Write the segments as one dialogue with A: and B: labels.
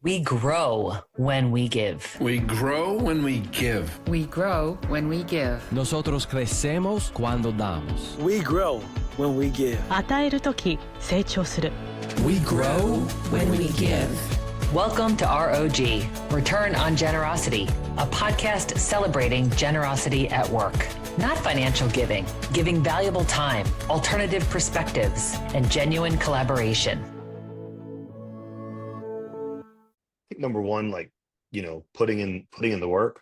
A: We grow when we give.
B: We grow when we give.
C: We grow when we give.
D: Nosotros crecemos cuando damos.
E: We grow when we give.
F: 与えるとき成長する。
D: We grow when we give.
A: Welcome to ROG, Return on Generosity, a podcast celebrating generosity at work. Not financial giving, giving valuable time, alternative perspectives, and genuine collaboration.
G: I think number one, putting in the work,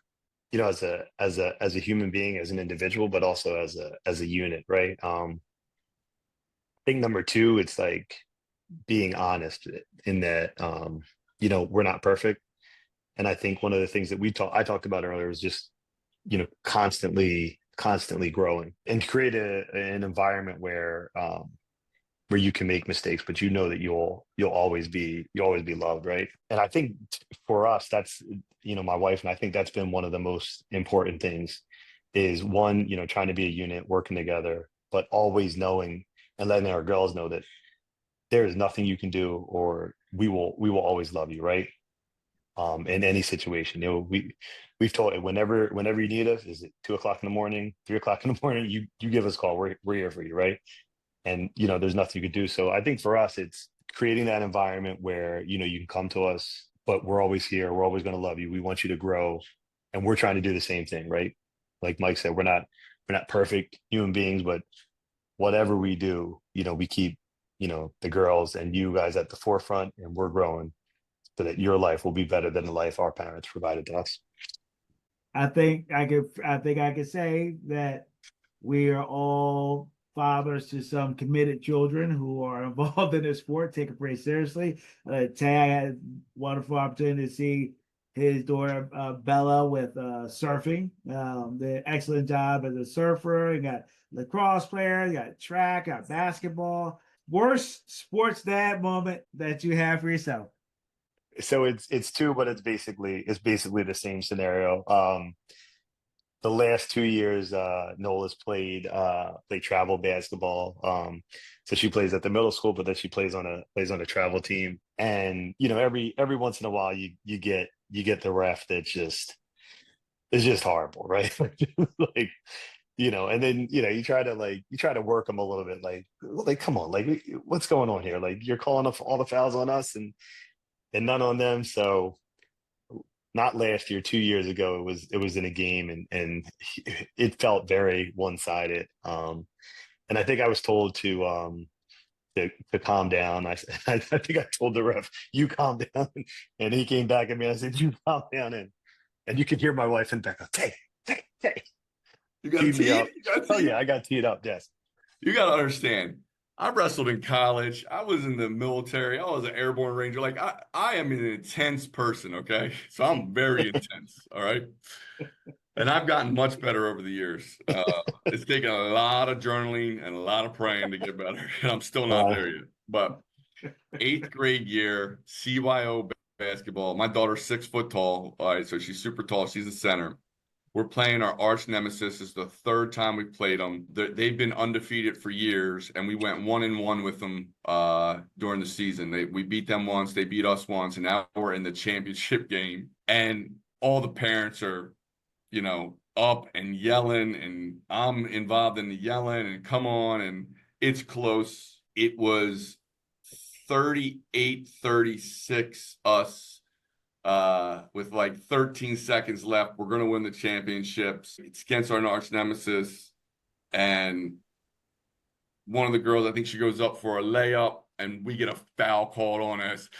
G: as a human being, as an individual, but also as a unit, right? I think number two, it's like being honest in that, we're not perfect. And I think one of the things that I talked about earlier is just, constantly growing and create an environment where you can make mistakes, but that you'll always be loved, right? And I think for us, that's, my wife, and I think that's been one of the most important things is one, trying to be a unit, working together, but always knowing and letting our girls know that there is nothing you can do, or we will always love you, right? In any situation, we've told it whenever you need us, is it 2:00 in the morning, 3:00 in the morning, you give us a call. We're here for you, right? And there's nothing you could do. So I think for us, it's creating that environment where you can come to us, but we're always here. We're always going to love you. We want you to grow, and we're trying to do the same thing, right? Like Mike said, we're not perfect human beings, but whatever we do, we keep the girls and you guys at the forefront, and we're growing so that your life will be better than the life our parents provided to us.
H: I think I could say that we are all fathers to some committed children who are involved in this sport, take it pretty seriously. Tay, I had a wonderful opportunity to see his daughter Bella with surfing. Did an excellent job as a surfer. You got lacrosse player, you got track, you got basketball. Worst sports dad moment that you have for yourself?
G: So it's two, but it's basically the same scenario. The last 2 years, Nola's played travel basketball. So she plays at the middle school, but then she plays on a travel team. And every once in a while, you get the ref that's just horrible, right? And then you try to work them a little bit, like come on, like what's going on here? Like you're calling all the fouls on us and none on them. So not last year, 2 years ago, it was in a game and it felt very one-sided. And I think I was told to calm down. I think I told the ref, "You calm down," and he came back at me and I said, "You calm down," and you can hear my wife in the back go, "Tay."
I: You got teed?
G: Oh yeah, I got teed up. Yes.
I: You got to understand. I wrestled in college. I was in the military. I was an airborne ranger. Like I am an intense person. Okay, so I'm very intense. All right, and I've gotten much better over the years. It's taken a lot of journaling and a lot of praying to get better, and I'm still not there yet. But 8th grade year, CYO basketball. My daughter's 6 foot tall. All right, so she's super tall. She's a center. We're playing our arch nemesis. It's the 3rd time we've played them. They've been undefeated for years, and we went 1-1 with them during the season. We beat them once, they beat us once, and now we're in the championship game. And all the parents are, up and yelling, and I'm involved in the yelling, and come on, and it's close. It was 38-36 us. With like 13 seconds left, we're going to win the championships. It's against our arch nemesis. And one of the girls, I think she goes up for a layup, and we get a foul called on us.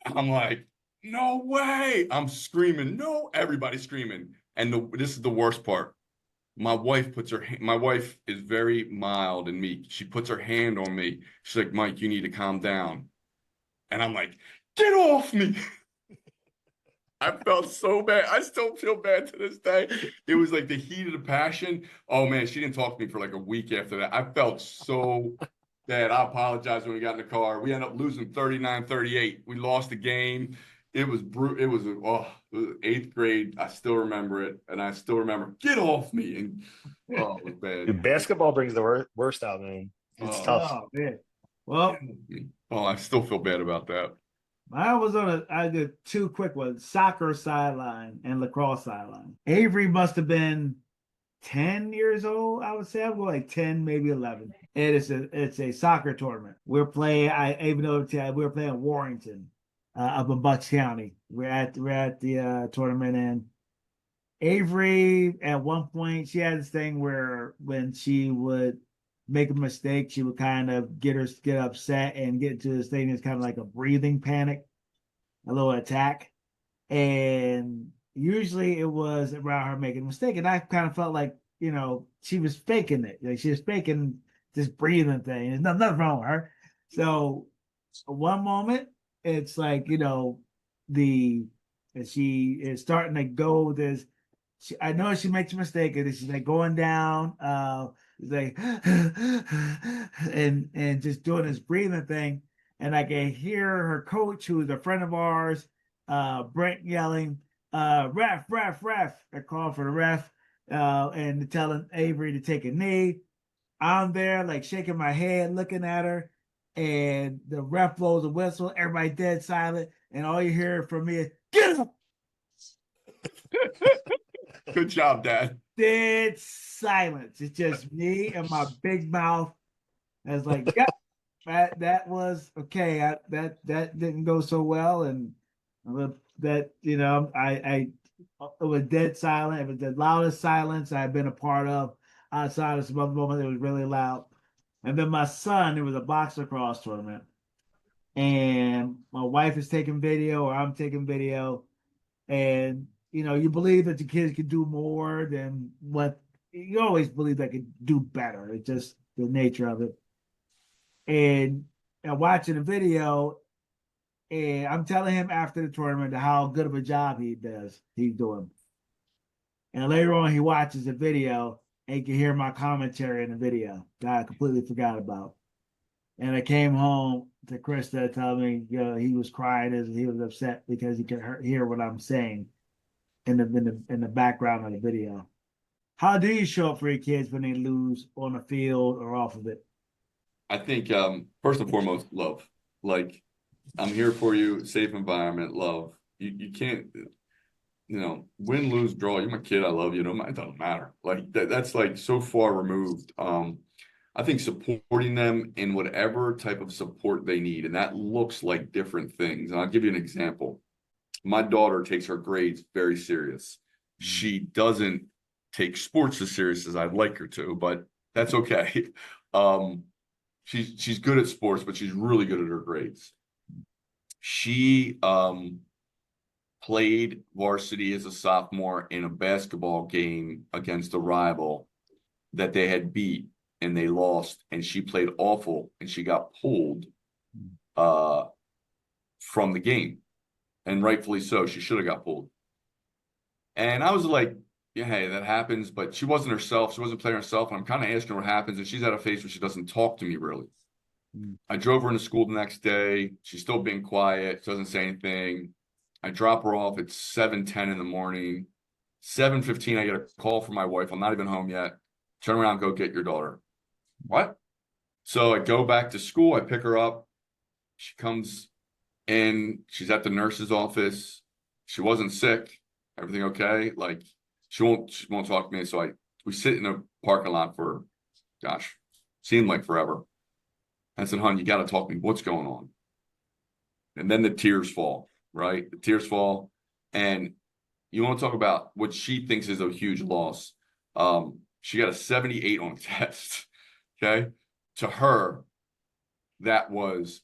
I: I'm like, no way. I'm screaming. No, everybody's screaming. And this is the worst part. My wife is very mild and meek. She puts her hand on me. She's like, "Mike, you need to calm down." And I'm like, "Get off me." I felt so bad. I still feel bad to this day. It was like the heat of the passion. Oh, man, she didn't talk to me for like a week after that. I felt so bad. I apologized when we got in the car. We ended up losing 39-38. We lost the game. It was brutal. It was 8th grade. I still remember it. And I still remember, "Get off me." And it was bad.
G: Dude, basketball brings the worst out, man. It's tough.
H: Oh, man. Well,
I: I still feel bad about that.
H: I did two quick ones, soccer sideline and lacrosse sideline. Avery must have been 10 years old, I would say. I'm going like 10, maybe 11. And it's a soccer tournament. I even though we were playing Warrington, up in Bucks County. We're at the tournament, and Avery at one point she had this thing where when she would make a mistake, she would kind of get upset and get into this thing that's kind of like a breathing panic, a little attack. And usually it was around her making a mistake. And I kind of felt like, she was faking it. Like she was faking this breathing thing. There's nothing wrong with her. So one moment it's like, she is starting to go with this. I know she makes a mistake and she's like going down, it's like and just doing this breathing thing. And I can hear her coach, who is a friend of ours, Brent, yelling, ref, ref, ref. I call for the ref, and telling Avery to take a knee. I'm there like shaking my head, looking at her, and the ref blows a whistle. Everybody dead silent, and all you hear from me is, "Get up!"
I: Good job, Dad.
H: Dead silence. It's just me and my big mouth. I was like, "Yep, that was okay. That didn't go so well," and that I it was dead silent. It was the loudest silence I've been a part of. Outside of some other moment, it was really loud. And then my son, it was a box lacrosse tournament, and my wife is taking video, or I'm taking video, and you believe that the kids can do more than what you always believe they could do better. It's just the nature of it. And watching the video, and I'm telling him after the tournament how good of a job he's doing. And later on, he watches the video and he can hear my commentary in the video that I completely forgot about. And I came home to Krista telling me, he was crying as he was upset because he could hear what I'm saying in the background of the video. How do you show up for your kids when they lose on the field or off of it?
I: I think first and foremost, love. Like, I'm here for you, safe environment, love. You can't, win, lose, draw. You're my kid. I love you. It doesn't matter. Like that's like so far removed. I think supporting them in whatever type of support they need, and that looks like different things. And I'll give you an example. My daughter takes her grades very serious. She doesn't take sports as serious as I'd like her to, but that's okay. She's good at sports, but she's really good at her grades. She played varsity as a sophomore in a basketball game against a rival that they had beat, and they lost, and she played awful, and she got pulled from the game, and rightfully so. She should have got pulled. And I was like, yeah, hey, that happens, but she wasn't herself. She wasn't playing herself, and I'm kind of asking her what happens, and she's at a phase where she doesn't talk to me really. I drove her into school the next day. She's still being quiet. She doesn't say anything. I drop her off at 7:10 in the morning. 7:15, I get a call from my wife. I'm not even home yet. Turn around, go get your daughter. What? So I go back to school. I pick her up. She comes in. She's at the nurse's office. She wasn't sick. Everything okay? Like, she won't talk to me. So we sit in a parking lot for, gosh, seemed like forever. I said, hon, you got to talk to me. What's going on? And then the tears fall, right? The tears fall. And you want to talk about what she thinks is a huge loss. She got a 78 on a test. Okay. To her, that was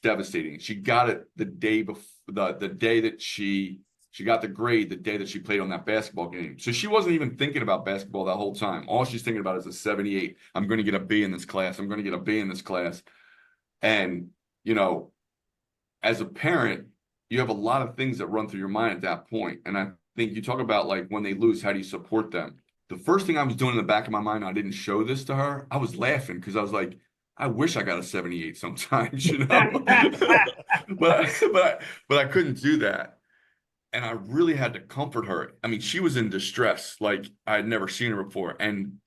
I: devastating. She got it the day before, the day that she got the grade, the day that she played on that basketball game. So she wasn't even thinking about basketball that whole time. All she's thinking about is a 78. I'm going to get a B in this class. I'm going to get a B in this class. And, as a parent, you have a lot of things that run through your mind at that point. And I think you talk about, like, when they lose, how do you support them? The first thing I was doing in the back of my mind, I didn't show this to her. I was laughing because I was like, I wish I got a 78 sometimes, but I couldn't do that. And I really had to comfort her. I mean, she was in distress like I had never seen her before. And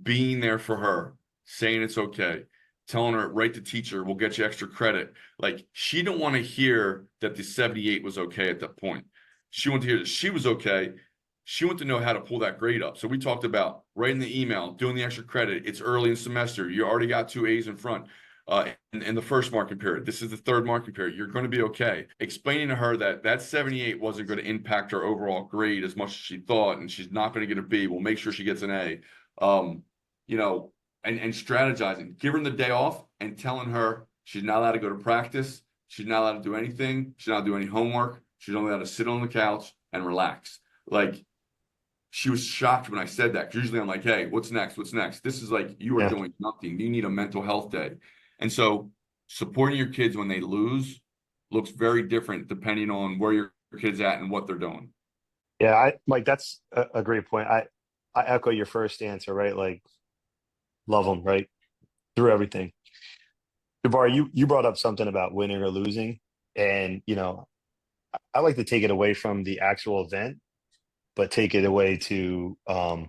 I: being there for her, saying it's okay, telling her, write the teacher, we'll get you extra credit. Like, she didn't want to hear that the 78 was okay at that point. She wanted to hear that she was okay. She wanted to know how to pull that grade up. So we talked about writing the email, doing the extra credit. It's early in semester. You already got 2 A's in front. In the first marking period. This is the third marking period. You're going to be okay. Explaining to her that that 78 wasn't going to impact her overall grade as much as she thought, and she's not going to get a B. We'll make sure she gets an A. And strategizing. Give her the day off and telling her she's not allowed to go to practice. She's not allowed to do anything. She's not allowed to do any homework. She's only allowed to sit on the couch and relax. Like, she was shocked when I said that. 'Cause usually I'm like, hey, what's next? What's next? This is like, you are doing nothing. You need a mental health day. And so supporting your kids when they lose looks very different depending on where your kid's at and what they're doing.
G: Yeah, Mike, that's a great point. I echo your first answer, right? Like, love them, right? Through everything. Jabari, you brought up something about winning or losing. And, I like to take it away from the actual event, but take it away to the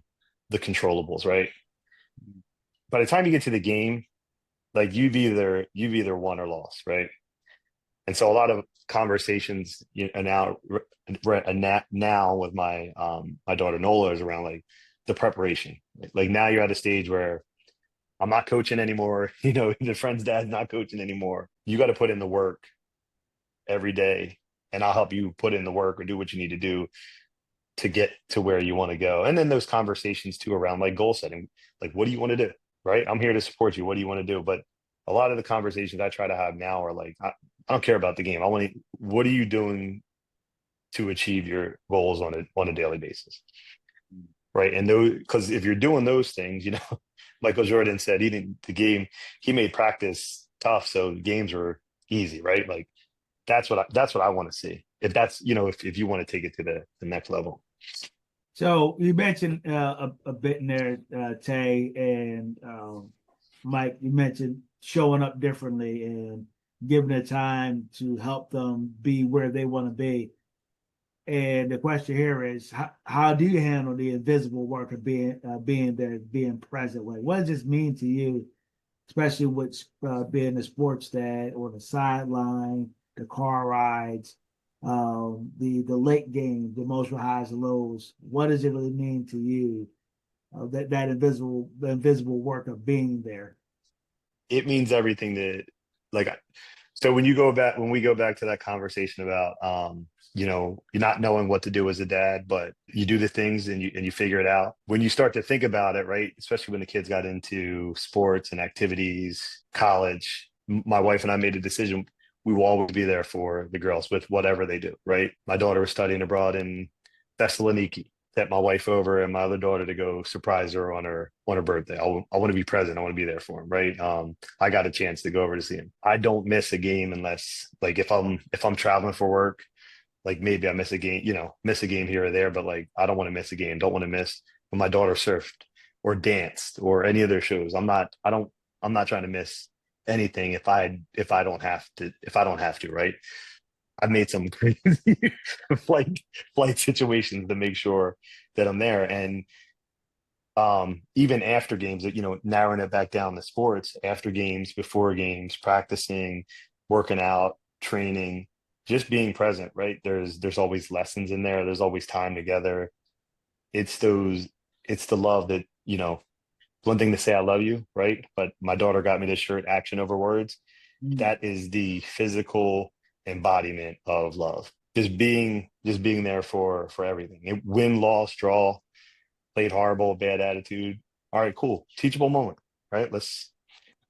G: controllables, right? By the time you get to the game, like, you've either won or lost, right? And so a lot of conversations now with my my daughter Nola is around like the preparation. Like, now you're at a stage where I'm not coaching anymore. The friend's dad's not coaching anymore. You got to put in the work every day, and I'll help you put in the work or do what you need to do to get to where you want to go. And then those conversations too around like goal setting, like, what do you want to do? Right? I'm here to support you. What do you want to do? But a lot of the conversations I try to have now are like, I don't care about the game. What are you doing to achieve your goals on a daily basis? Right. And because if you're doing those things, Michael Jordan said he made practice tough, so games were easy, right? Like, that's what I want to see. If that's, if you want to take it to the next level.
H: So you mentioned a bit in there, Tay and Mike, you mentioned showing up differently and giving it time to help them be where they want to be. And the question here is, how do you handle the invisible work of being there, being present? What does this mean to you, especially with being a sports dad, or the sideline, the car rides, the late game, the emotional highs and lows? What does it really mean to you, that invisible work of being there?
G: It means everything so when we go back to that conversation about you're not knowing what to do as a dad, but you do the things and you figure it out. When you start to think about it, right, especially when the kids got into sports and activities, college, my wife and I made a decision. We will always be there for the girls with whatever they do, right? My daughter was studying abroad in Thessaloniki. Sent my wife over and my other daughter to go surprise her on her birthday. I want to be present. I want to be there for him, right? I got a chance to go over to see him. I don't miss a game unless, like, if I'm traveling for work, like, maybe I miss a game here or there, but like, I don't want to miss a game. Don't want to miss when my daughter surfed or danced or any of their shows. I'm not trying to miss anything if I don't have to, right? I've made some crazy flight situations to make sure that I'm there. And even after games, narrowing it back down to sports, after games, before games, practicing, working out, training, just being present, right? There's always lessons in there. There's always time together. It's the love that, one thing to say I love you, right? But my daughter got me this shirt, action over words. That is the physical embodiment of love. Just being there for everything. Win, loss, draw, played horrible, bad attitude. All right, cool. Teachable moment, right?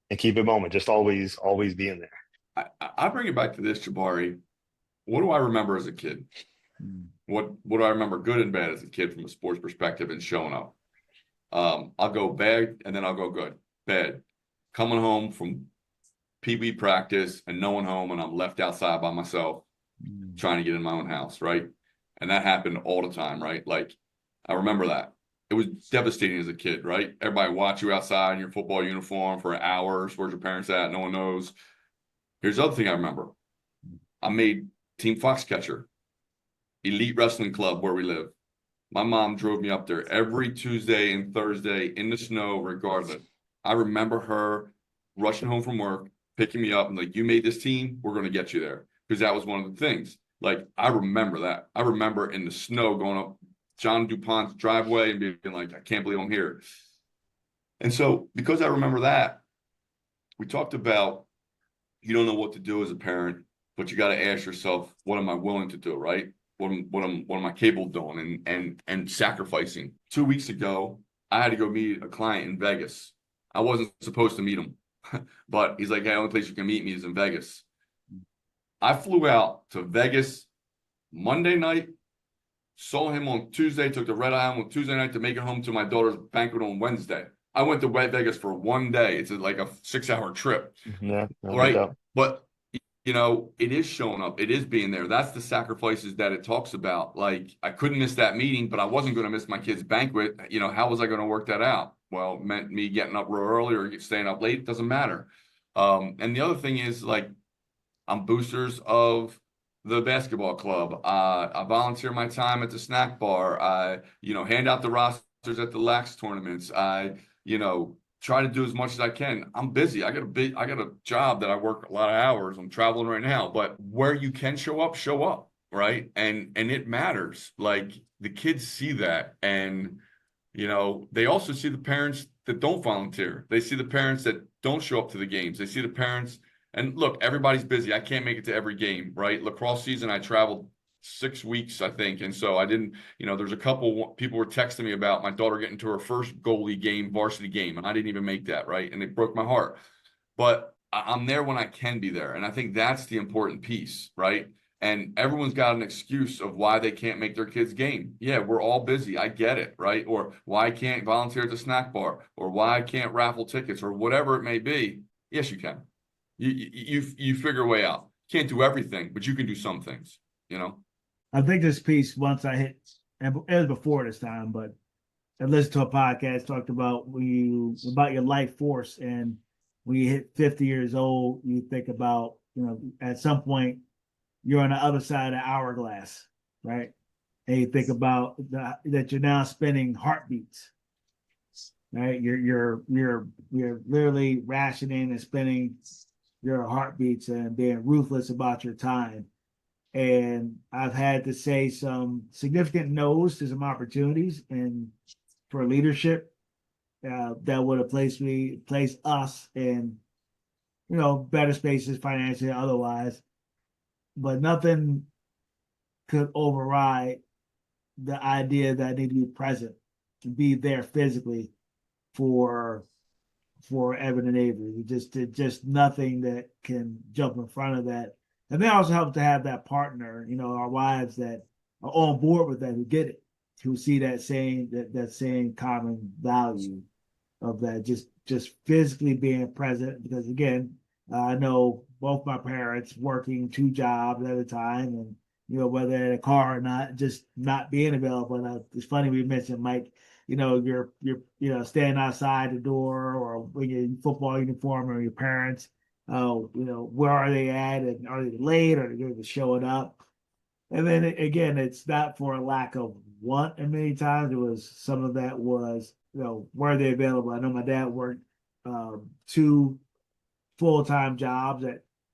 G: And keep it moment. Just always being there.
I: I bring it back to this, Jabari. What do I remember as a kid? What do I remember good and bad as a kid from a sports perspective and showing up? I'll go bad and then I'll go good. Bad. Coming home from PB practice and no one home, and I'm left outside by myself trying to get in my own house, right? And that happened all the time, right? Like, I remember that. It was devastating as a kid, right? Everybody watch you outside in your football uniform for hours. Where's your parents at? No one knows. Here's the other thing I remember. I made Team Foxcatcher, elite wrestling club where we live. My mom drove me up there every Tuesday and Thursday in the snow, regardless. I remember her rushing home from work, picking me up, and like, you made this team, we're going to get you there. Because that was one of the things. Like, I remember that. I remember in the snow going up John DuPont's driveway and being like, I can't believe I'm here. And so, because I remember that, we talked about you don't know what to do as a parent, but you got to ask yourself, what am I willing to do, right? What am I capable of doing and sacrificing? 2 weeks ago, I had to go meet a client in Vegas. I wasn't supposed to meet him, but he's like, hey, the only place you can meet me is in Vegas. I flew out to Vegas Monday night, saw him on Tuesday, took the red eye on Tuesday night to make it home to my daughter's banquet on Wednesday. I went to Vegas for one day. It's like a 6-hour trip.
G: Yeah, no
I: right.
G: doubt.
I: But, you know, it is showing up. It is being there. That's the sacrifices that it talks about. Like, I couldn't miss that meeting, but I wasn't going to miss my kid's banquet. You know, how was I going to work that out? Well, it meant me getting up real early or staying up late. It doesn't matter. And the other thing is, like, I'm boosters of the basketball club. I volunteer my time at the snack bar. I, hand out the rosters at the lax tournaments. I, try to do as much as I can. I'm busy. I got a job that I work a lot of hours. I'm traveling right now, but where you can show up, right? And it matters. Like, the kids see that, and they also see the parents that don't volunteer. They see the parents that don't show up to the games. They see the parents. And look, everybody's busy. I can't make it to every game, right? Lacrosse season, I traveled 6 weeks, I think. And so I didn't, there's a couple people were texting me about my daughter getting to her first goalie game, varsity game, and I didn't even make that, right? And it broke my heart. But I'm there when I can be there. And I think that's the important piece, right? And everyone's got an excuse of why they can't make their kids' game. Yeah, we're all busy. I get it, right? Or why I can't volunteer at the snack bar, or why I can't raffle tickets, or whatever it may be. Yes, you can. You figure a way out. Can't do everything, but you can do some things,
H: I think this piece, once I hit, and it was before this time, but I listened to a podcast talked about about your life force, and when you hit 50 years old, you think about, at some point you're on the other side of the hourglass, right? And you think about that you're now spending heartbeats, right? You're literally rationing and spending your heartbeats and being ruthless about your time. And I've had to say some significant no's to some opportunities and for leadership that would have placed us in, better spaces financially, otherwise. But nothing could override the idea that I need to be present, to be there physically for Evan and Avery. Just nothing that can jump in front of that. And they also help to have that partner, our wives that are on board with that, who get it, who see that same common value of that, just physically being present. Because again, I know both my parents working 2 jobs at a time, and whether in a car or not, just not being available. And it's funny we mentioned, Mike, you're standing outside the door, or when you're in football uniform, or your parents. Where are they at, and are they late, or are they going to show it up? And then again, it's not for a lack of want, and many times it was, some of that was, where are they available? I know my dad worked 2 full-time jobs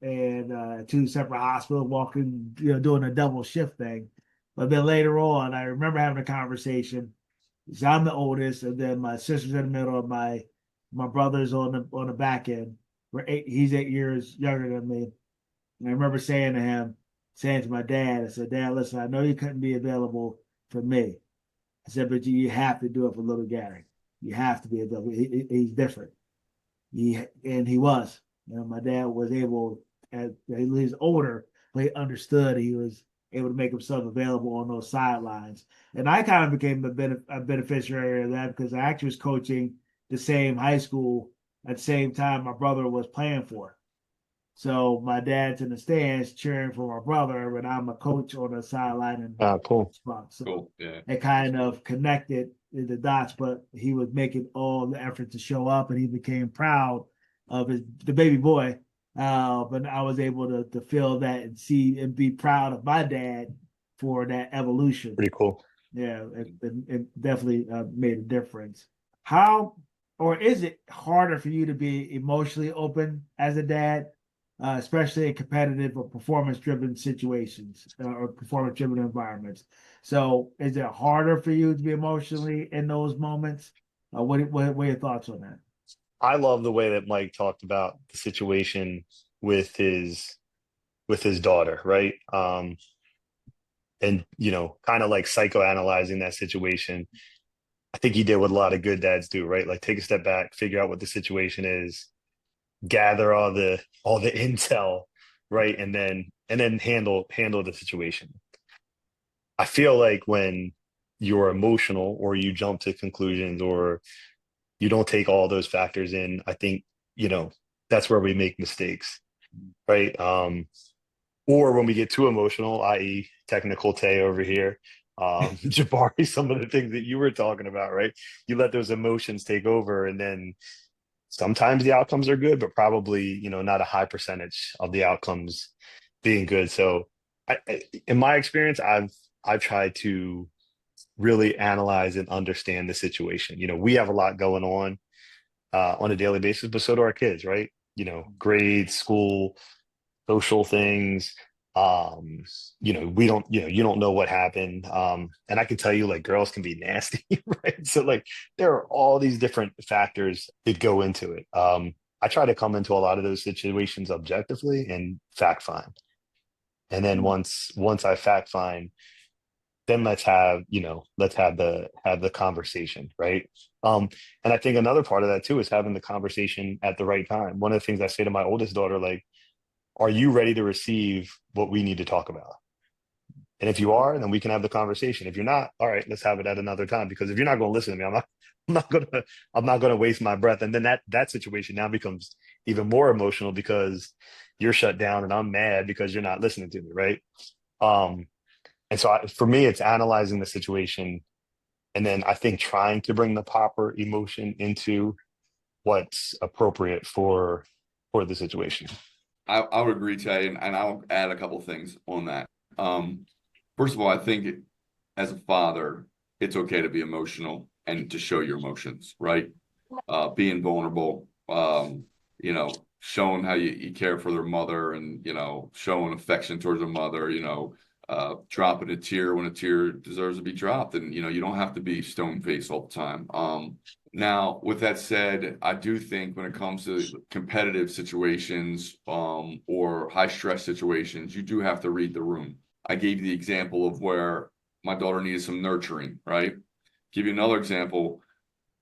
H: and 2 separate hospitals, walking, doing a double shift thing. But then later on, I remember having a conversation. So I'm the oldest, and then my sister's in the middle, and my brother's on the back end. He's 8 years younger than me. And I remember saying to my dad, I said, Dad, listen, I know you couldn't be available for me. I said, but you have to do it for little Gary. You have to be available. He's different. He was. My dad was able, he was older, but he understood. He was able to make himself available on those sidelines. And I kind of became a beneficiary of that, because I actually was coaching the same high school at the same time my brother was playing for. So my dad's in the stands cheering for my brother, and I'm a coach on the sideline. And
G: Cool.
H: So
I: Cool. Yeah.
H: it kind of connected the dots, but he was making all the effort to show up, and he became proud of the baby boy. But I was able to feel that and see and be proud of my dad for that evolution.
G: Pretty cool.
H: Yeah, it definitely made a difference. How or is it harder for you to be emotionally open as a dad, especially in competitive or performance-driven situations or performance-driven environments? So, is it harder for you to be emotionally in those moments? What are your thoughts on that?
G: I love the way that Mike talked about the situation with his daughter, right? And kind of like psychoanalyzing that situation. I think he did what a lot of good dads do, right? Like take a step back, figure out what the situation is, gather all the intel, right? And then handle the situation. I feel like when you're emotional or you jump to conclusions or you don't take all those factors in, I think, that's where we make mistakes, right? Or when we get too emotional, i.e., technical Tay over here, Jabari, some of the things that you were talking about, right? You let those emotions take over, and then sometimes the outcomes are good, but probably, not a high percentage of the outcomes being good. So, in my experience, I've tried to really analyze and understand the situation. We have a lot going on a daily basis, but so do our kids, right? Grades, school, social things. We don't, you don't know what happened. And I can tell you, like, girls can be nasty, right? So, like, there are all these different factors that go into it. I try to come into a lot of those situations objectively and fact find. And then once I fact find, then let's have the conversation, right? And I think another part of that too is having the conversation at the right time. One of the things I say to my oldest daughter, like, are you ready to receive what we need to talk about? And if you are, then we can have the conversation. If you're not, all right, let's have it at another time. Because if you're not going to listen to me, I'm not gonna waste my breath. And then that situation now becomes even more emotional because you're shut down and I'm mad because you're not listening to me, right? And so for me, it's analyzing the situation, and then I think trying to bring the proper emotion into what's appropriate for the situation.
I: I would agree, Tay, and I'll add a couple things on that. First of all, I think as a father, it's okay to be emotional and to show your emotions, right? Being vulnerable, showing how you care for their mother and, showing affection towards their mother, dropping a tear when a tear deserves to be dropped. And, you don't have to be stone faced all the time. Now, with that said, I do think when it comes to competitive situations, or high stress situations, you do have to read the room. I gave you the example of where my daughter needed some nurturing, right? Give you another example.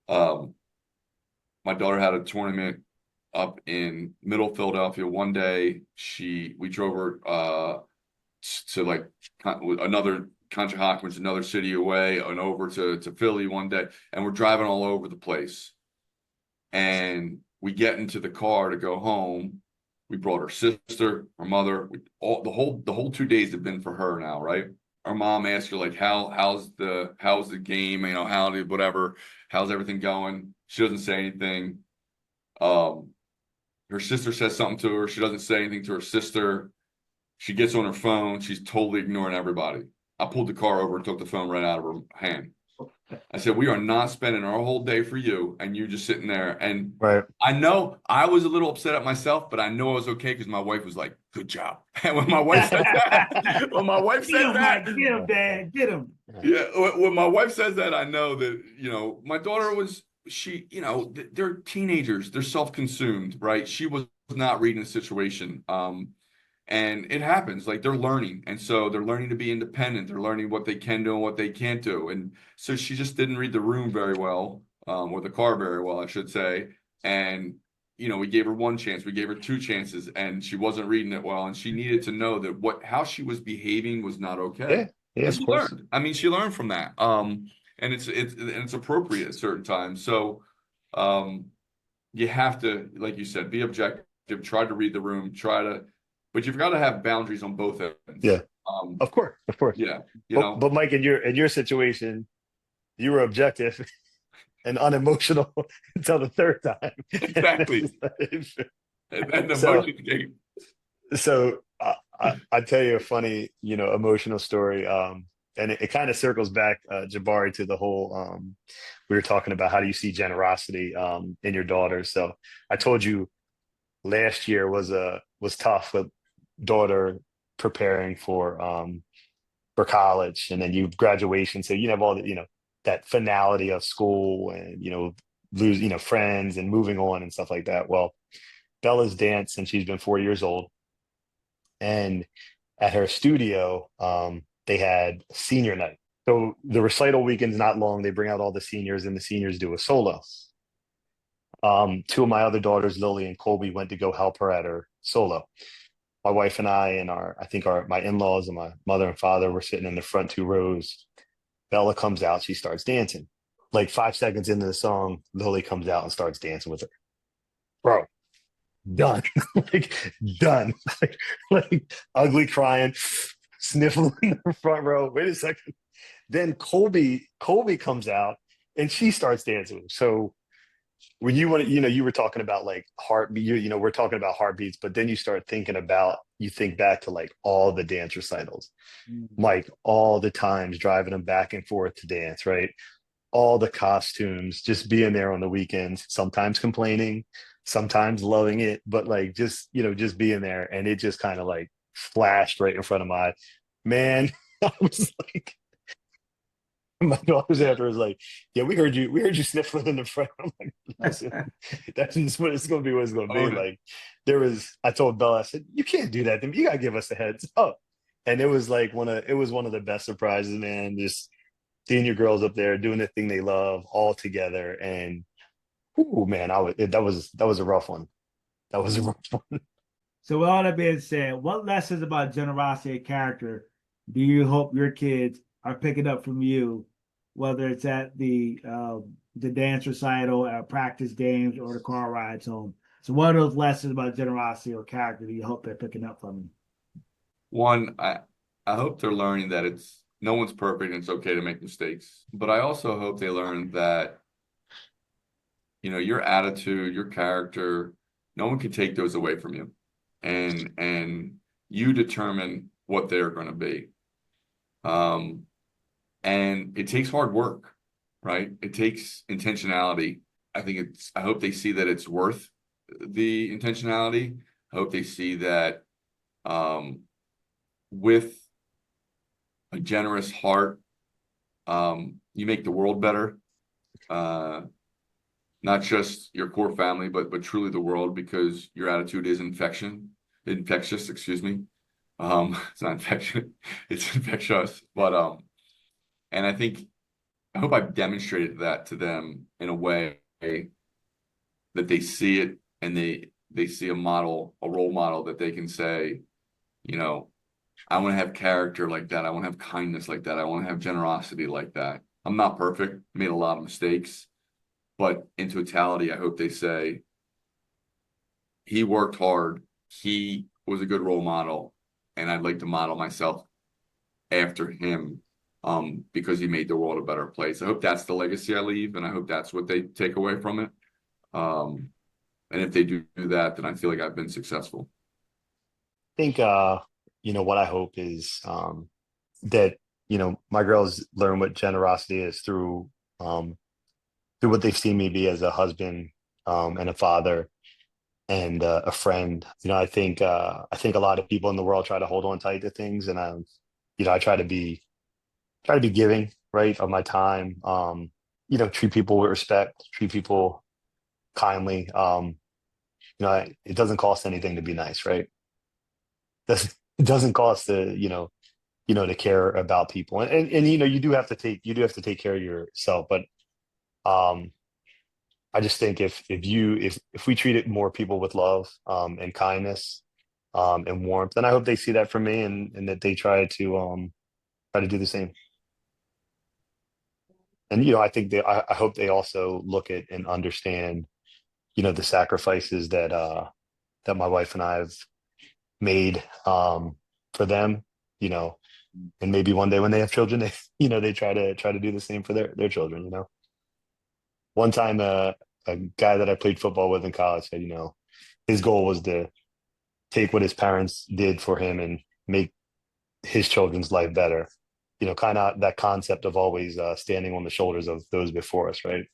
I: My daughter had a tournament up in middle Philadelphia. One day we drove her to like another country hockey, which is another city away, and over to Philly one day, and we're driving all over the place. And we get into the car to go home. We brought her sister, her mother. The whole 2 days have been for her now, right? Our mom asked her like, how's the game? How's everything going? She doesn't say anything. Her sister says something to her. She doesn't say anything to her sister. She gets on her phone. She's totally ignoring everybody. I pulled the car over and took the phone right out of her hand. I said, we are not spending our whole day for you, and you just sitting there. And
G: Right.
I: I know I was a little upset at myself, but I know I was okay because my wife was like, good job. And when my wife said that,
H: Get him, Dad, get him.
I: Yeah, when my wife says that, I know that, my daughter they're teenagers. They're self-consumed, right? She was not reading the situation. And it happens, like they're learning. And so they're learning to be independent. They're learning what they can do and what they can't do. And so she just didn't read the room very well, or the car very well, I should say. And, we gave her one chance, we gave her two chances, and she wasn't reading it well. And she needed to know that how she was behaving was not okay.
G: Yeah,
I: And
G: of
I: she
G: course.
I: learned. I mean, she learned from that. And it's appropriate at certain times. So you have to, like you said, be objective, try to read the room, but you've got to have boundaries on both ends.
G: Yeah. Of course.
I: Yeah.
G: But Mike, in your situation, you were objective and unemotional until the third time.
I: Exactly. and the
G: So-
I: motion game.
G: So I tell you a funny, emotional story. and it kind of circles back, Jabari, to the whole we were talking about how do you see generosity in your daughters. So I told you last year was tough with daughter preparing for college, and then you graduation, so you have all the that finality of school, and lose friends and moving on and stuff like that. Well, Bella's danced since she's been 4 years old, and at her studio, they had senior night. So the recital weekend's not long. They bring out all the seniors, and the seniors do a solo. Two of my other daughters, Lily and Colby, went to go help her at her solo. My wife and I and my in-laws and my mother and father were sitting in the front 2 rows. Bella comes out, she starts dancing. Like 5 seconds into the song, Lily comes out and starts dancing with her. Bro, done. Like done. Like ugly crying, sniffling in the front row. Wait a second. Then Colby comes out and she starts dancing. So when you want to, you were talking about like heartbeat, we're talking about heartbeats, but then you think back to like all the dance recitals, like all the times driving them back and forth to dance, right? All the costumes, just being there on the weekends, sometimes complaining, sometimes loving it, but like just being there. And it just kind of like flashed right in front of my man. I was like, my daughter's after was like, yeah, we heard you sniffling in the front. I'm like, listen, that's just what it's gonna be, what it's gonna be. Like I told Bella, I said, you can't do that to me. You gotta give us a heads up. And it was like one of the best surprises, man. Just seeing your girls up there doing the thing they love all together. And man, that was a rough one. That was a rough one.
H: So with all that being said, what lessons about generosity and character do you hope your kids are picking up from you, whether it's at the dance recital, at practice games, or the car rides home? So what are those lessons about generosity or character do you hope they're picking up from you?
I: One, I hope they're learning that no one's perfect and it's okay to make mistakes. But I also hope they learn that, your attitude, your character, no one can take those away from you. And you determine what they're going to be. And it takes hard work, right? It takes intentionality. I hope they see that it's worth the intentionality. I hope they see that with a generous heart, you make the world better. Not just your core family, but truly the world, because your attitude is infectious, excuse me. It's not infection, it's infectious. But and I hope I've demonstrated that to them in a way that they see it, and they see a role model that they can say, I want to have character like that. I want to have kindness like that. I want to have generosity like that. I'm not perfect, made a lot of mistakes, but in totality, I hope they say, he worked hard. He was a good role model, and I'd like to model myself after him, because he made the world a better place. I hope that's the legacy I leave, and I hope that's what they take away from it. And if they do that, then I feel like I've been successful.
G: I think what I hope is that my girls learn what generosity is through what they've seen me be as a husband, and a father, and a friend. I think a lot of people in the world try to hold on tight to things, and I try to be giving, right, of my time. Treat people with respect, treat people kindly. It doesn't cost anything to be nice, right? It doesn't cost to care about people, and you do have to take care of yourself. But I just think if we treated more people with love, and kindness, and warmth, then I hope they see that from me, and that they try to do the same. And I hope they also look at and understand the sacrifices that my wife and I have made, for them, and maybe one day when they have children, they try to do the same for their children. One time, a guy that I played football with in college said, his goal was to take what his parents did for him and make his children's life better. kind of that concept of always standing on the shoulders of those before us, right?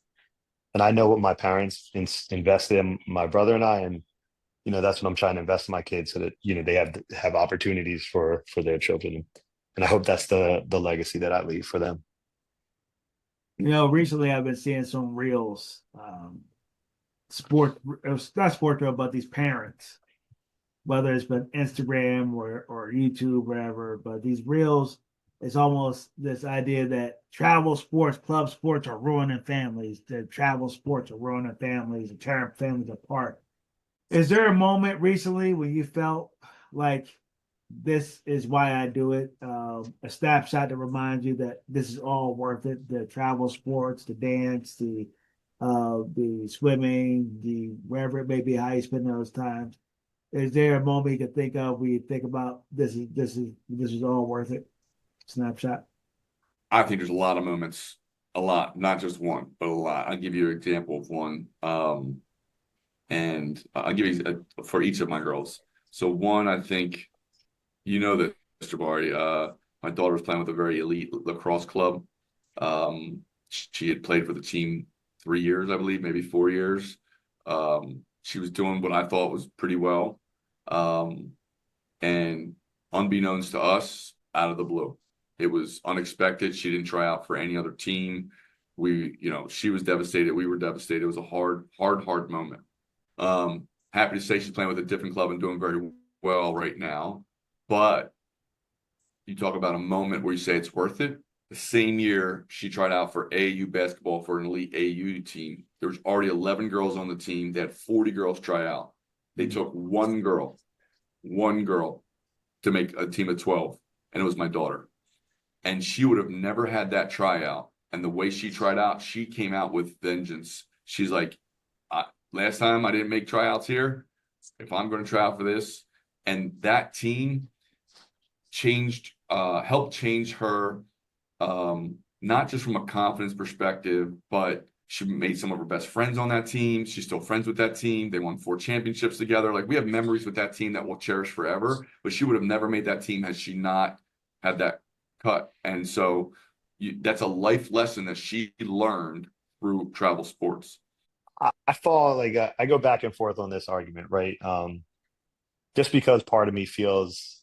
G: And I know what my parents invested in my brother and I, and that's what I'm trying to invest in my kids, so that they have opportunities for their children, and I hope that's the legacy that I leave for them.
H: Recently I've been seeing some reels, not sport real, but these parents, whether it's been Instagram or YouTube, whatever, but these reels, it's almost this idea that travel sports, club sports are ruining families. The travel sports are ruining families and tearing families apart. Is there a moment recently when you felt like this is why I do it? A snapshot to remind you that this is all worth it. The travel sports, the dance, the swimming, the wherever it may be, how you spend those times. Is there a moment you can think of where you think about this is all worth it? Snapshot.
I: I think there's a lot of moments, a lot, not just one, but a lot. I'll give you an example of one. And I'll give you for each of my girls. So one, I think, that, Jabari, my daughter was playing with a very elite lacrosse club. She had played for the team 3 years, I believe, maybe 4 years. She was doing what I thought was pretty well. And unbeknownst to us, out of the blue, it was unexpected. She didn't try out for any other team. She was devastated. We were devastated. It was a hard moment. Happy to say she's playing with a different club and doing very well right now. But you talk about a moment where you say it's worth it. The same year she tried out for AAU basketball for an elite AAU team. There was already 11 girls on the team. They had 40 girls try out. They took one girl to make a team of 12, and it was my daughter. And she would have never had that tryout. And the way she tried out, she came out with vengeance. She's like, last time I didn't make tryouts here. If I'm going to try out for this, and that team helped change her, not just from a confidence perspective, but she made some of her best friends on that team. She's still friends with that team. They won 4 championships together. Like, we have memories with that team that we'll cherish forever, but she would have never made that team had she not had that cut. And so that's a life lesson that she learned through travel sports.
G: I fall like I go back and forth on this argument, right? Just because part of me feels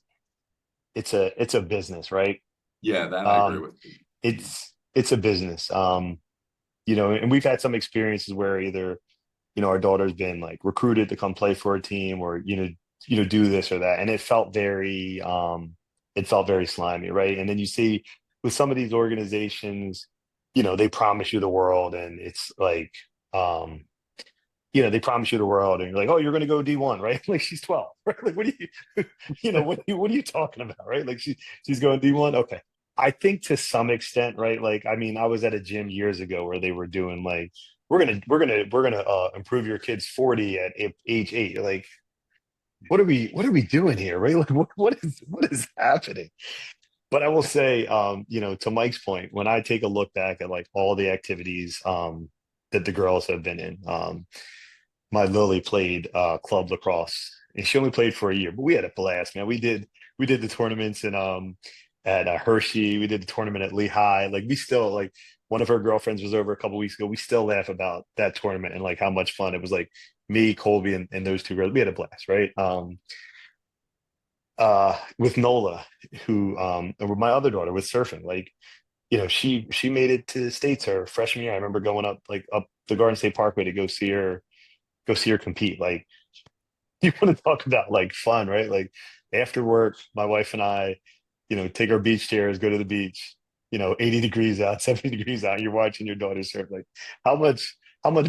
G: it's a business, right?
I: Yeah, that I agree with.
G: It's a business. And we've had some experiences where either, our daughter's been like recruited to come play for a team, or, do this or that. And it felt very slimy, right? And then you see with some of these organizations, they promise you the world, and it's like, they promise you the world, and you're like, oh, you're going to go D1, right? Like, she's 12, right? Like, what are you talking about, right? Like, she's going D1. Okay. I think to some extent, right? Like, I mean, I was at a gym years ago where they were doing like, we're gonna improve your kid's 40 at age 8. Like, what are we doing here, right? Like, what is happening? But I will say, to Mike's point, when I take a look back at like all the activities that the girls have been in, my Lily played club lacrosse, and she only played for a year, but we had a blast, man. We did the tournaments in at Hershey. We did the tournament at Lehigh. Like, we still, like, one of her girlfriends was over a couple weeks ago. We still laugh about that tournament and like how much fun it was. Like, me, Colby, and those two girls, we had a blast, right? With Nola, who my other daughter was surfing. Like, she made it to the States her freshman year. I remember going up the Garden State Parkway to go see her compete. Like, you want to talk about like fun, right? Like, after work, my wife and I, take our beach chairs, go to the beach, 80 degrees out, 70 degrees out, you're watching your daughter surf. Like, how much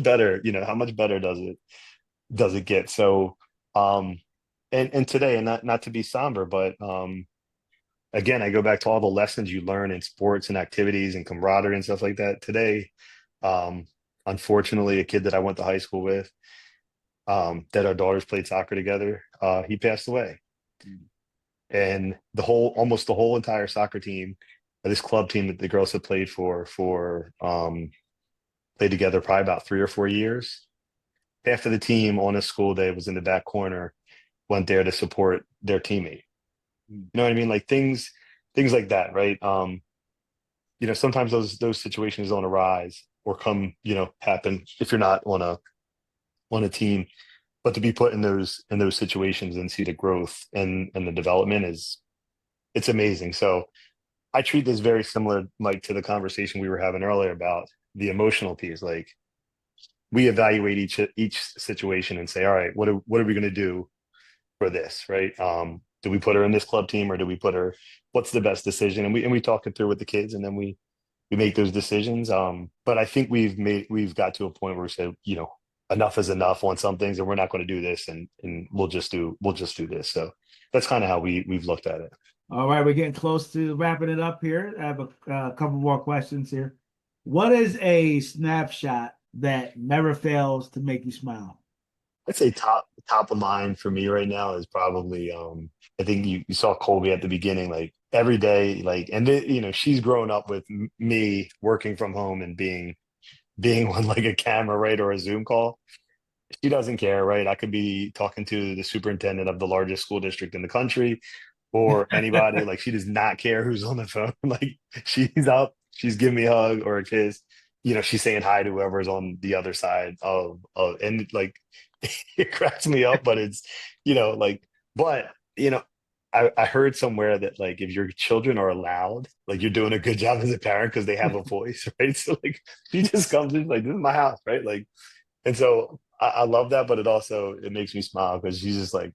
G: better, how much better does it get? So, and today, and not to be somber, but, again, I go back to all the lessons you learn in sports and activities and camaraderie and stuff like that. Today, unfortunately, a kid that I went to high school with, that our daughters played soccer together, he passed away. And almost the whole entire soccer team, this club team that the girls have played played together probably about 3 or 4 years. Half of the team on a school day was in the back corner, went there to support their teammate. You know what I mean? Like, things like that, right? sometimes those situations don't arise or come, happen if you're not on a team. But to be put in those situations and see the growth and the development it's amazing. So I treat this very similar, Mike, to the conversation we were having earlier about the emotional piece. Like we evaluate each situation and say, all right, what are we going to do for this, right? Do we put her in this club team or do we put her? What's the best decision? And we talk it through with the kids, and then we make those decisions. But I think we've got to a point where we said, enough is enough on some things, and we're not going to do this, and we'll just do this. So that's kind of how we've looked at it.
H: All right, we're getting close to wrapping it up here. I have a couple more questions here. What is a snapshot that never fails to make you smile?
G: I'd say top of mind for me right now is probably I think you saw Colby at the beginning, like every day, like, and she's grown up with me working from home and being on like a camera, right, or a Zoom call. She doesn't care, right? I could be talking to the superintendent of the largest school district in the country or anybody. Like she does not care who's on the phone. Like she's up, she's giving me a hug or a kiss. She's saying hi to whoever's on the other side and like it cracks me up, but it's like, but I heard somewhere that like if your children are allowed, like you're doing a good job as a parent because they have a voice, right? So like she just comes in like, this is my house, right? Like, and so I love that, but it makes me smile because she's just like,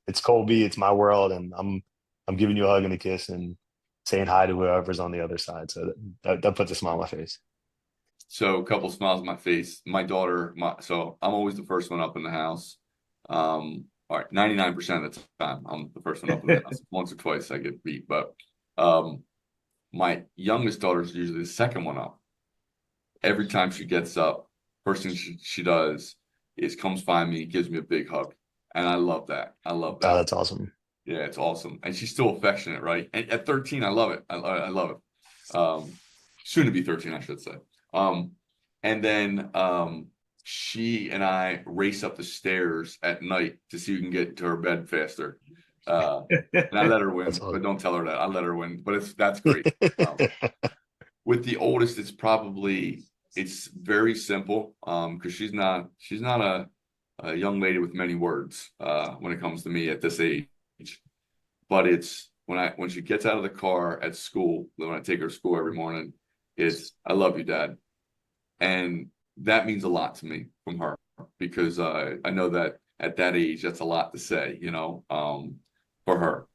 G: it's Colby, it's my world, and I'm giving you a hug and a kiss and saying hi to whoever's on the other side. So that puts a smile on my face.
I: So a couple smiles on my face. My daughter, so I'm always the first one up in the house. All right, 99% of the time, I'm the first one up in the house. Once or twice I get beat, but my youngest daughter is usually the second one up. Every time she gets up, first thing she does is comes find me, gives me a big hug. And I love that. I love that.
G: Oh, that's awesome.
I: Yeah, it's awesome. And she's still affectionate, right? And at 13, I love it. I love it. Soon to be 13, I should say. And then she and I race up the stairs at night to see who can get to her bed faster. And I let her win,
G: Awesome.
I: but don't tell her that. I let her win, but that's great. With the oldest, it's very simple because she's not a young lady with many words when it comes to me at this age. But it's when she gets out of the car at school, when I take her to school every morning, it's "I love you, Dad," and that means a lot to me from her because I know that at that age that's a lot to say, for her,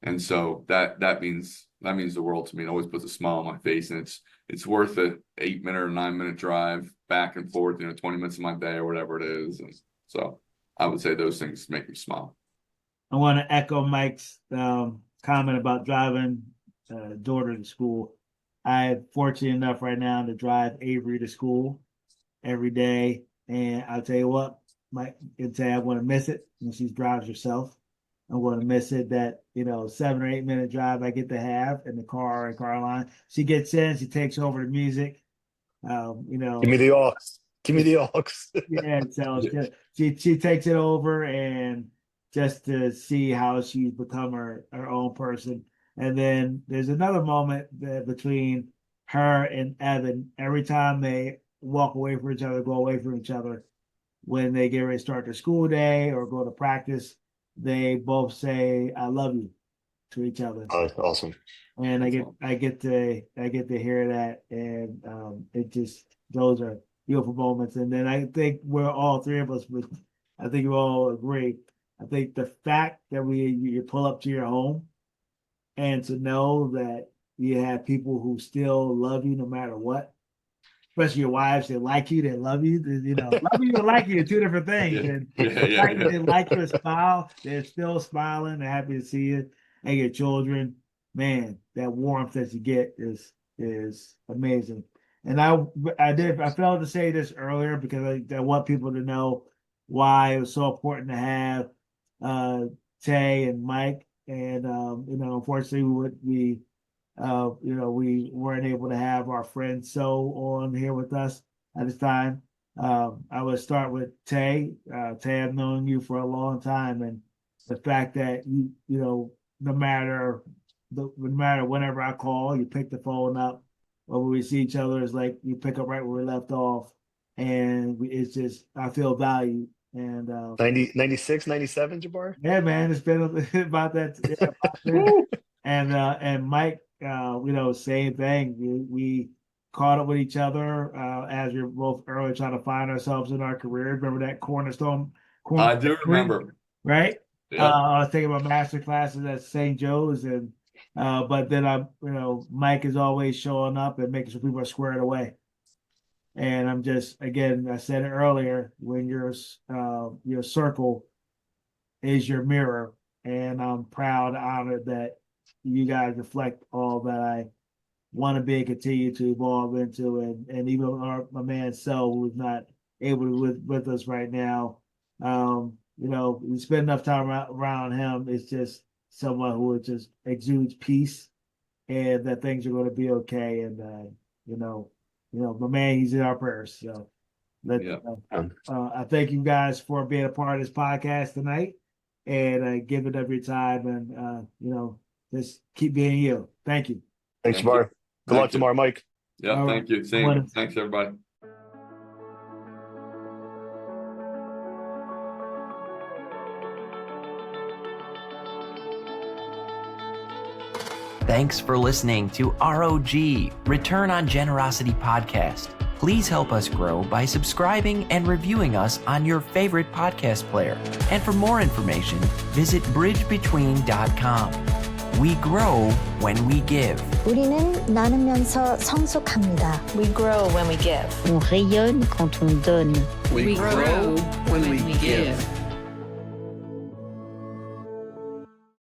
I: and so that means the world to me. It always puts a smile on my face, and it's worth a 8-minute or 9-minute drive back and forth, 20 minutes of my day or whatever it is, and so I would say those things make me smile.
H: I want to echo Mike's comment about driving daughter to school. I'm fortunate enough right now to drive Avery to school every day. And I'll tell you what, Mike can say I'm going to miss it when she drives herself. I'm going to miss it that, 7 or 8 minute drive I get to have in the car in Caroline. She gets in, she takes over the music.
G: Give me the aux. Give me the aux.
H: Yeah, so she takes it over and just to see how she's become her own person. And then there's another moment between her and Evan. Every time they walk away from each other, go away from each other, when they get ready to start their school day or go to practice, they both say "I love you" to each other.
G: Oh, that's awesome.
H: And I get to hear that, and those are beautiful moments. And then I think we're all three of us, I think we all agree. I think the fact that you pull up to your home and to know that you have people who still love you no matter what, especially your wives, they like you, they love you. Love you and like you are two different things. And the fact that they like you and smile, they're still smiling, they're happy to see you. And your children, man, that warmth that you get is amazing. And I failed to say this earlier because I want people to know why it was so important to have Tay and Mike. And unfortunately, we weren't able to have our friend So on here with us at this time. I would start with Tay. Tay, I've known you for a long time, and the fact that no matter no matter whenever I call, you pick the phone up, or when we see each other, it's like you pick up right where we left off, and it's just I feel valued. And
G: 96, 97, Jabari.
H: yeah, man, it's been about that. Yeah, about that. And Mike, same thing. We caught up with each other as we are both early trying to find ourselves in our career. Remember that cornerstone?
I: I do remember.
H: Right?
I: Yeah.
H: I was taking my master classes at St. Joe's, and but then Mike is always showing up and making sure people are squared away. And I'm just, again, I said it earlier, when your circle is your mirror, and I'm proud, honored that you guys reflect all that I want to be and continue to evolve into, and even my man Sel, who's not able to with us right now. We spend enough time around him. It's just someone who just exudes peace, and that things are going to be okay. And my man, he's in our prayers. So I thank you guys for being a part of this podcast tonight, and giving up your time, and just keep being you. Thank you.
G: Thanks, Jabari. Good luck tomorrow, Mike.
I: Yeah, thank you. Same. Thanks, everybody.
J: Thanks for listening to ROG, Return on Generosity Podcast. Please help us grow by subscribing and reviewing us on your favorite podcast player. And for more information, visit bridgebetween.com. We grow when we give.
K: 우리는 나누면서 성숙합니다.
L: We grow when we give.
F: On rayonne quand on donne.
B: We grow when we give.